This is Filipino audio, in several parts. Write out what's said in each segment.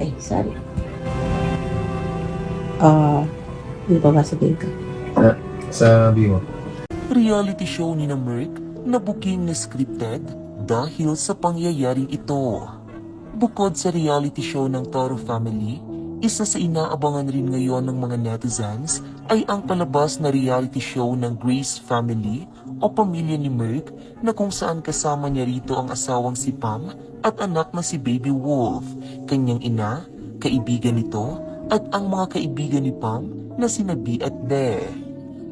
Ay, sorry. Hindi pa ba sabihin ko? Sabi mo. Reality show ni na Merc na booking na scripted dahil sa pangyayaring ito. Bukod sa reality show ng Toro Family, isa sa inaabangan rin ngayon ng mga netizens ay ang palabas na reality show ng Grace Family o Pamilya ni Merc na kung saan kasama niya rito ang asawang si Pam at anak na si Baby Wolf, kanyang ina, kaibigan nito at ang mga kaibigan ni Pam na sina B at Be.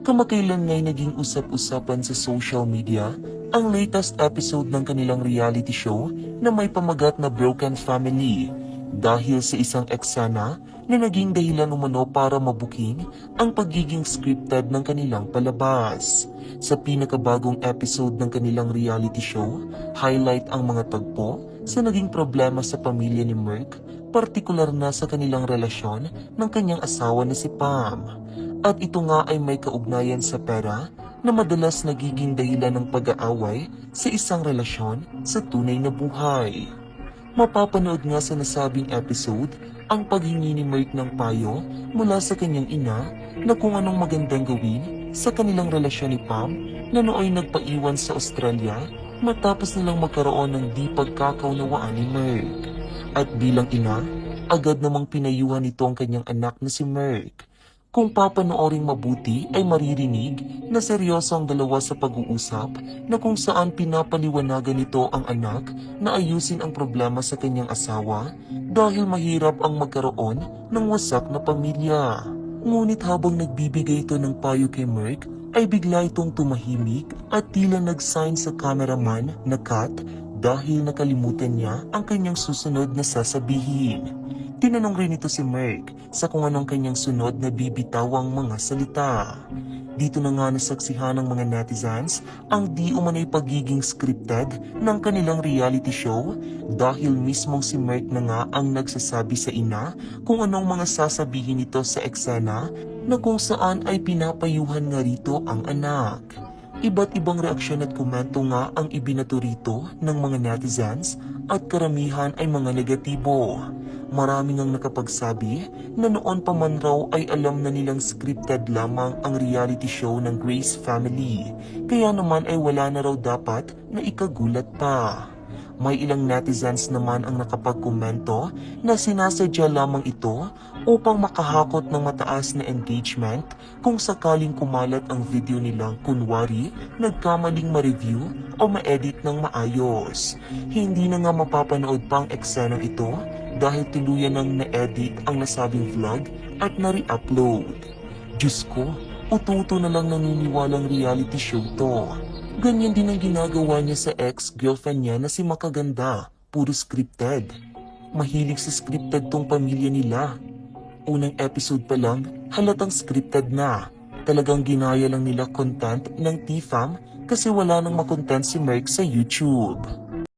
Kamakailan nga'y naging usap-usapan sa social media ang latest episode ng kanilang reality show na may pamagat na Broken Family dahil sa isang eksena na naging dahilan umano para mabuking ang pagiging scripted ng kanilang palabas. Sa pinakabagong episode ng kanilang reality show, highlight ang mga tagpo sa naging problema sa pamilya ni Merc, partikular na sa kanilang relasyon ng kanyang asawa na si Pam. At ito nga ay may kaugnayan sa pera na madalas nagiging dahilan ng pag-aaway sa isang relasyon sa tunay na buhay. Mapapanood nga sa nasabing episode ang paghingi ni Merc ng payo mula sa kanyang ina na kung anong magandang gawin sa kanilang relasyon ni Pam na nooy nagpaiwan sa Australia matapos nilang magkaroon ng di pagkakaunawaan ni Merc. At bilang ina, agad namang pinayuhan nito ang kanyang anak na si Merc. Kung papanooring mabuti ay maririnig na seryoso ang dalawa sa pag-uusap na kung saan pinapaliwanagan nito ang anak na ayusin ang problema sa kanyang asawa dahil mahirap ang magkaroon ng wasak na pamilya. Ngunit habang nagbibigay ito ng payo kay Merc ay bigla itong tumahimik at tila nag-sign sa cameraman na cut dahil nakalimutan niya ang kanyang susunod na sasabihin. Tinanong rin ito si Merc sa kung anong kanyang sunod na bibitawang mga salita. Dito na nga nasaksihan ng mga netizens ang di umanay pagiging scripted ng kanilang reality show dahil mismong si Merc na nga ang nagsasabi sa ina kung anong mga sasabihin nito sa eksena na kung saan ay pinapayuhan nga rito ang anak. Iba't ibang reaksyon at komento nga ang ibinato rito ng mga netizens at karamihan ay mga negatibo. Maraming ang nakapagsabi na noon pa man raw ay alam na nilang scripted lamang ang reality show ng Grace Family, kaya naman ay wala na raw dapat na ikagulat pa. May ilang netizens naman ang nakapagkomento na sinasadya lamang ito upang makahakot ng mataas na engagement kung sakaling kumalat ang video nilang kunwari nagkamaling ma-review o ma-edit ng maayos. Hindi na nga mapapanood pa ang eksenang ito dahil tuluyan ng na-edit ang nasabing vlog at na-re-upload. Diyos ko, ututo na lang naniniwalang reality show to. Ganyan din ang ginagawa niya sa ex-girlfriend niya na si Makaganda, puro scripted. Mahilig sa scripted tong pamilya nila. Unang episode pa lang, halatang scripted na. Talagang ginaya lang nila content ng T-Fam kasi wala nang makontent si Merc sa YouTube.